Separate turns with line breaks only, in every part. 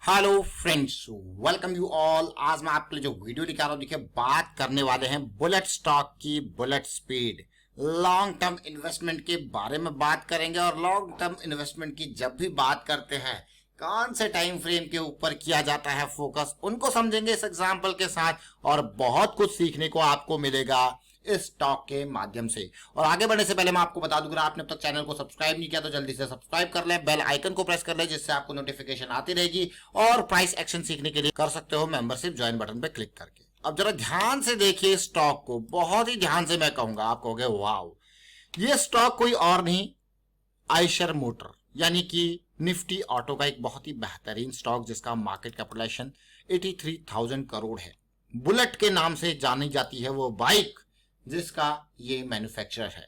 Hello friends, welcome you all. आज मैं आपके लिए जो वीडियो दिखा रहा हूँ, देखिए बात करने वाले हैं बुलेट स्टॉक की bullet speed. Long term investment के बारे में बात करेंगे और लॉन्ग टर्म इन्वेस्टमेंट की जब भी बात करते हैं कौन से टाइम फ्रेम के ऊपर किया जाता है फोकस, उनको समझेंगे इस एग्जाम्पल के साथ और बहुत कुछ सीखने को आपको मिलेगा इस स्टॉक के माध्यम से। और आगे बढ़ने से पहले मैं आपको बता दूं, अगर आपने अब तक चैनल को सब्सक्राइब नहीं किया तो जल्दी से सब्सक्राइब कर लें, बेल आइकन को प्रेस कर लें जिससे आपको नोटिफिकेशन आती रहेगी। और प्राइस एक्शन सीखने के लिए कर सकते हो मेंबरशिप ज्वाइन बटन पे क्लिक करके। अब जरा ध्यान से देखिए स्टॉक को, बहुत ही ध्यान से मैं कहूंगा, आप कहोगे वाओ, ये स्टॉक कोई और नहीं आयशर मोटर यानी कि निफ्टी ऑटो का एक बहुत ही बेहतरीन स्टॉक जिसका मार्केट कैपिटलाइजेशन 83,000 करोड़ है। बुलेट के नाम से जानी जाती है वो बाइक जिसका ये मैन्युफैक्चरर है।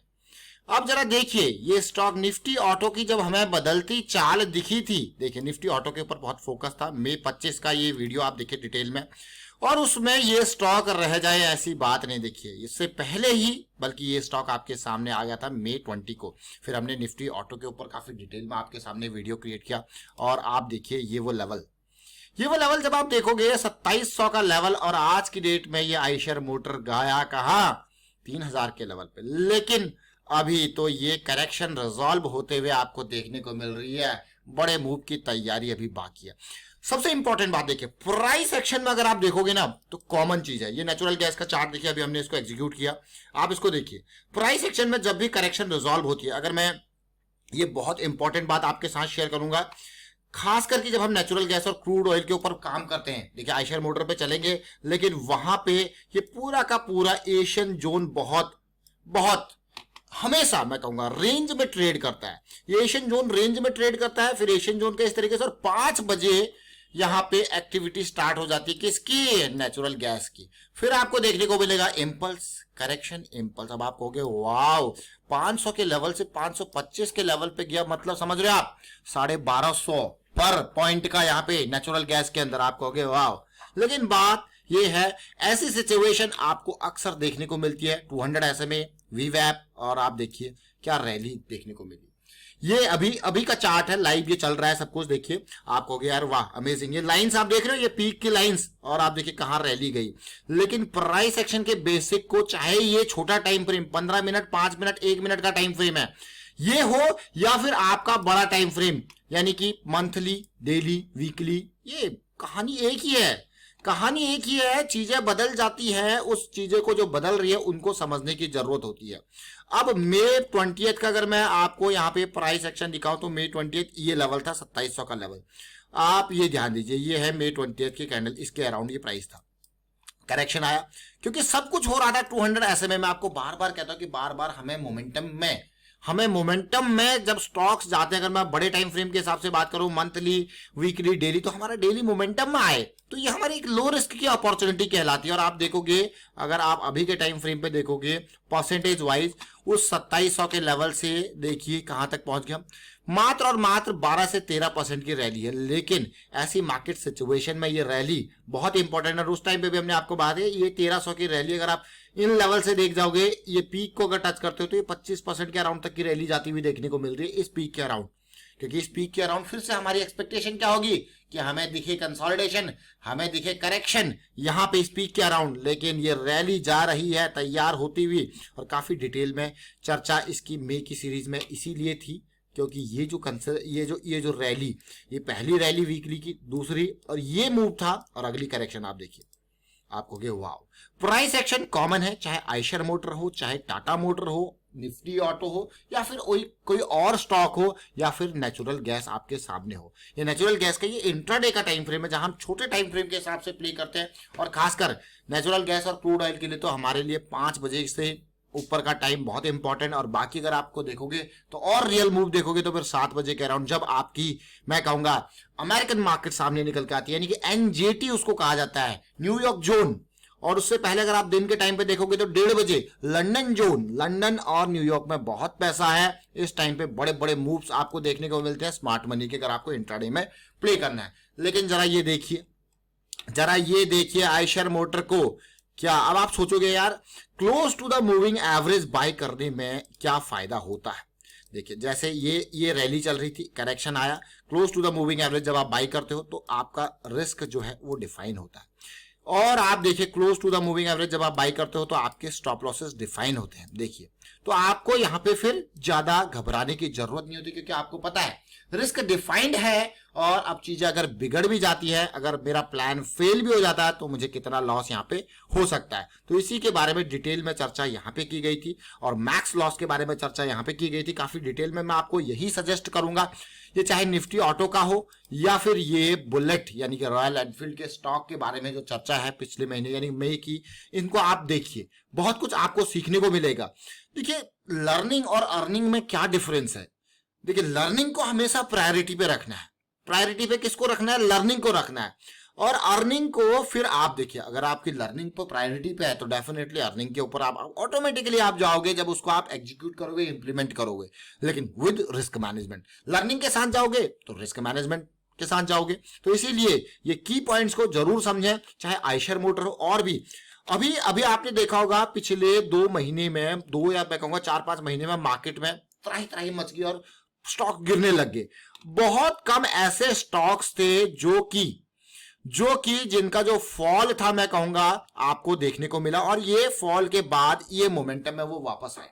अब जरा देखिए ये स्टॉक निफ्टी ऑटो की जब हमें बदलती चाल दिखी थी, देखिए निफ्टी ऑटो के ऊपर बहुत फोकस था। मई 25 का ये वीडियो आप देखिए डिटेल में, और उसमें ये स्टॉक रह जाए ऐसी बात नहीं। देखिए इससे पहले ही बल्कि ये स्टॉक आपके सामने आ गया था मई 20 को। फिर हमने निफ्टी ऑटो के ऊपर काफी डिटेल में आपके सामने वीडियो क्रिएट किया और आप देखिए ये वो लेवल जब आप देखोगे 2700 का लेवल, और आज की डेट में ये आयशर मोटर गया कहां 3000 के लेवल पे। लेकिन अभी तो ये करेक्शन रिजॉल्व होते हुए आपको देखने को मिल रही है, बड़े मूव की तैयारी अभी बाकी है। सबसे इंपॉर्टेंट बात देखिए, प्राइस एक्शन में अगर आप देखोगे ना तो कॉमन चीज है, ये नेचुरल गैस का चार्ट देखिए, अभी हमने इसको एग्जीक्यूट किया, आप इसको देखिए। प्राइस एक्शन में जब भी करेक्शन रिजॉल्व होती है, अगर मैं ये बहुत इंपॉर्टेंट बात आपके साथ शेयर करूंगा, खास करके जब हम नेचुरल गैस और क्रूड ऑयल के ऊपर काम करते हैं। देखिए आयशर मोटर पे चलेंगे, लेकिन वहां पे ये पूरा का पूरा एशियन जोन बहुत हमेशा मैं कहूंगा रेंज में ट्रेड करता है। ये एशियन जोन रेंज में ट्रेड करता है, फिर एशियन जोन के इस तरीके से, और 5 बजे यहां पे एक्टिविटी स्टार्ट हो जाती है किसकी, नेचुरल गैस की। फिर आपको देखने को मिलेगा इंपल्स, करेक्शन, इंपल्स। अब आप कहोगे वाओ 500 के लेवल से 525 के लेवल पे गया, मतलब समझ रहे हो आप 1250 पर पॉइंट का यहाँ पे नेचुरल गैस के अंदर, आप कहोगे वाओ। लेकिन बात ये है, ऐसी सिचुएशन आपको अक्सर देखने को मिलती है 200 SMA वीवैप, और आप देखिए क्या रैली देखने को मिली। ये अभी का चार्ट है, लाइव ये चल रहा है सब कुछ। देखिए आप कहोगे यार वाह अमेजिंग, ये लाइंस आप देख रहे हो, ये पीक की लाइंस, और आप देखिए कहां रैली गई। लेकिन प्राइस एक्शन के बेसिक को, चाहे ये छोटा time frame 15 minute 5 minute 1 minute का टाइम फ्रेम है ये हो, या फिर आपका बड़ा टाइम फ्रेम यानी कि मंथली, डेली, वीकली, ये कहानी एक ही है। चीजें बदल जाती हैं, उस चीजें को जो बदल रही है उनको समझने की जरूरत होती है। अब मई 20 का अगर मैं आपको यहाँ पे प्राइस एक्शन दिखाऊं तो मई 20 ये लेवल था 2700 का लेवल। आप ये ध्यान दीजिए, ये है मई 20 की कैंडल, इसके अराउंड ये प्राइस था। करेक्शन आया क्योंकि सब कुछ हो रहा था 200 SMA में। आपको बार बार कहता हूं कि बार बार हमें मोमेंटम में जब स्टॉक्स जाते हैं, अगर मैं बड़े टाइम फ्रेम के हिसाब से बात करूं, मंथली, वीकली, डेली, तो हमारा डेली मोमेंटम में आए तो ये हमारी एक लो रिस्क की अपॉर्चुनिटी कहलाती है। और आप देखोगे, अगर आप अभी के टाइम फ्रेम पे देखोगे परसेंटेज वाइज, उस 2700 के लेवल से देखिए कहां तक पहुंच गया, मात्र और मात्र 12 से 13% की रैली है। लेकिन ऐसी मार्केट सिचुएशन में ये रैली बहुत इंपॉर्टेंट है। उस टाइम पे भी हमने आपको बात है, ये 1300 की रैली अगर आप इन लेवल से देख जाओगे, ये पीक को अगर टच करते हो तो ये 25% के अराउंड तक की रैली जाती हुई देखने को मिल रही है इस पीक के अराउंड। क्योंकि इस पीक के अराउंड फिर से हमारी एक्सपेक्टेशन क्या होगी कि हमें दिखे कंसोलिडेशन, हमें दिखे करेक्शन यहां पे इस पीक के अराउंड। लेकिन ये रैली जा रही है तैयार होती हुई, और काफी डिटेल में चर्चा इसकी मई की सीरीज में इसीलिए थी क्योंकि ये जो रैली, ये पहली रैली वीकली की, दूसरी, और ये मूव था, और अगली करेक्शन आप देखिए, आप कहोगे वाओ। प्राइस एक्शन कॉमन है, चाहे आयशर मोटर हो, चाहे टाटा मोटर हो, निफ्टी ऑटो हो, या फिर कोई और स्टॉक हो, या फिर नेचुरल गैस आपके सामने हो। ये नेचुरल गैस का ये इंट्राडे का टाइम फ्रेम है, जहां हम छोटे टाइम फ्रेम के हिसाब से प्ले करते हैं। और खासकर नेचुरल गैस और क्रूड ऑयल के लिए तो हमारे लिए 5 बजे से ऊपर का टाइम बहुत इंपॉर्टेंट। और बाकी अगर आपको देखोगे तो और रियल मूव देखोगे तो फिर 7 बजे के अराउंड, जब आपकी मैं कहूंगा अमेरिकन मार्केट सामने निकल के आती है, यानी कि NJT उसको कहा जाता है, न्यूयॉर्क जोन। और उससे पहले अगर आप दिन के टाइम पे देखोगे तो 1:30 बजे लंदन जोन। लंदन और न्यूयॉर्क में बहुत पैसा है, इस टाइम पे बड़े बड़े मूव्स आपको देखने को मिलते हैं स्मार्ट मनी के, अगर आपको इंट्राडे में प्ले करना है। लेकिन जरा ये देखिए आयशर मोटर को, क्या अब आप सोचोगे यार close to the moving average buy करने में क्या फायदा होता है। देखिए जैसे ये रैली चल रही थी, करेक्शन आया, close to the moving average जब आप बाई करते हो तो आपका रिस्क जो है वो डिफाइन होता है। और आप देखिए close to the moving average जब आप बाई करते हो तो आपके स्टॉप लॉसेस डिफाइन होते हैं। देखिए तो आपको यहां पे फिर ज्यादा घबराने की जरूरत नहीं होती, क्योंकि आपको पता है रिस्क डिफाइंड है। और अब चीजें अगर बिगड़ भी जाती है, अगर मेरा प्लान फेल भी हो जाता है तो मुझे कितना लॉस यहाँ पे हो सकता है, तो इसी के बारे में डिटेल में चर्चा यहाँ पे की गई थी। और मैक्स लॉस के बारे में चर्चा यहाँ पे की गई थी काफी डिटेल में। मैं आपको यही सजेस्ट करूंगा, ये चाहे निफ्टी ऑटो का हो या फिर ये बुलेट यानी कि रॉयल एनफील्ड के स्टॉक के बारे में जो चर्चा है पिछले महीने यानी मई की, इनको आप देखिए, बहुत कुछ आपको सीखने को मिलेगा। देखिए लर्निंग और अर्निंग में क्या डिफरेंस है। देखिए लर्निंग को हमेशा प्रायोरिटी पे रखना है। प्रायोरिटी पे किसको रखना है? लर्निंग को रखना है। और अर्निंग को फिर आप देखिए, अगर आपकी लर्निंग पर प्रायोरिटी पे है तो डेफिनेटली अर्निंग के ऊपर आप ऑटोमेटिकली आप जाओगे जब उसको आप एग्जीक्यूट करोगे, इंप्लीमेंट करोगे, लेकिन विद रिस्क मैनेजमेंट। लर्निंग के साथ जाओगे तो रिस्क मैनेजमेंट के साथ जाओगे। तो इसीलिए ये की पॉइंट्स को जरूर समझें, चाहे आयशर मोटर हो और भी। अभी अभी आपने देखा होगा पिछले 2 महीने में, 2 या मैं कहूंगा 4-5 महीने में मार्केट में त्राही त्राही मच गई और स्टॉक गिरने लग गए। बहुत कम ऐसे स्टॉक्स थे जो कि जिनका जो फॉल था मैं कहूंगा आपको देखने को मिला, और ये फॉल के बाद ये मोमेंटम है वो वापस आए।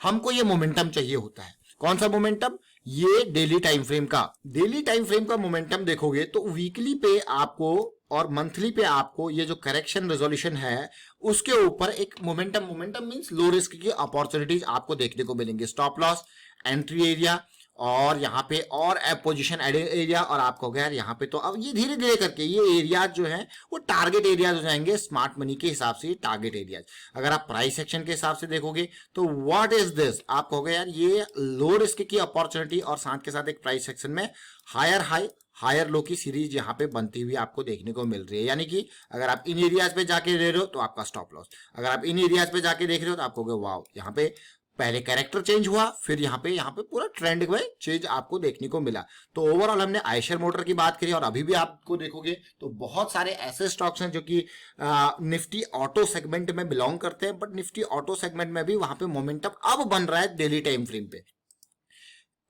हमको ये मोमेंटम चाहिए होता है। कौन सा मोमेंटम? ये डेली टाइम फ्रेम का मोमेंटम देखोगे तो वीकली पे आपको और मंथली पे आपको ये जो करेक्शन रेजोल्यूशन है उसके ऊपर एक मोमेंटम मींस लो रिस्क की अपॉर्चुनिटीज आपको देखने को मिलेंगे। स्टॉप लॉस, एंट्री एरिया और यहाँ पे और पोजीशन एरिया, और आपको यार यहाँ पे तो अब ये धीरे धीरे करके ये एरियाज जो है वो टारगेट एरियाज हो जाएंगे। स्मार्ट मनी के हिसाब से टारगेट एरियाज, अगर आप प्राइस सेक्शन के हिसाब से देखोगे तो व्हाट इज दिस, आप कहोगे यार ये लो रिस्क की अपॉर्चुनिटी और साथ के साथ एक प्राइस सेक्शन में हायर हाई हायर लो की सीरीज यहाँ पे बनती हुई आपको देखने को मिल रही है। यानी कि अगर आप इन एरियाज पे जाके दे रहे हो तो आपका स्टॉप लॉस, अगर आप इन एरियाज पे जाके देख रहे हो तो आपको वाओ, यहाँ पे पहले कैरेक्टर चेंज हुआ, फिर यहाँ पे पूरा ट्रेंड में चेंज आपको देखने को मिला। तो ओवरऑल हमने आयशर मोटर की बात करी, और अभी भी आपको देखोगे तो बहुत सारे ऐसे स्टॉक्स हैं जो कि निफ्टी ऑटो सेगमेंट में बिलोंग करते हैं, बट निफ्टी ऑटो सेगमेंट में भी वहां पे मोमेंटम अब बन रहा है डेली टाइम फ्रेम पे।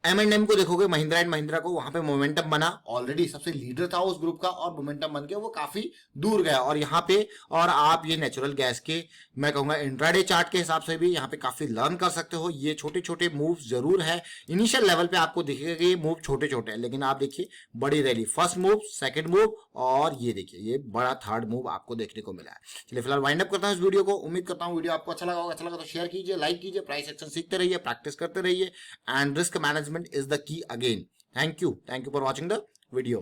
M&M को देखोगे, महिंद्रा एंड महिंद्रा को, वहां पे मोमेंटम बना, ऑलरेडी सबसे लीडर था उस ग्रुप का और मोमेंटम बन के वो काफी दूर गया। और यहाँ पे और आप ये नेचुरल गैस के मैं कहूंगा इंट्राडे चार्ट के हिसाब से भी यहाँ पे काफी लर्न कर सकते हो। ये छोटे छोटे मूव्स जरूर है, इनिशियल लेवल पे आपको दिखेगा कि ये मूव छोटे छोटे हैं, लेकिन आप देखिए बड़ी rally, first move, second move, और ये देखिए ये बड़ा थर्ड मूव आपको देखने को मिला है। चलिए फिलहाल वाइंड अप करता हूँ इस वीडियो को। उम्मीद करता हूँ वीडियो आपको अच्छा लगा होगा। अच्छा लगा तो शेयर कीजिए, लाइक कीजिए, प्राइस एक्शन सीखते रहिए, प्रैक्टिस करते रहिए, and risk management is the key again. Thank you for watching the video.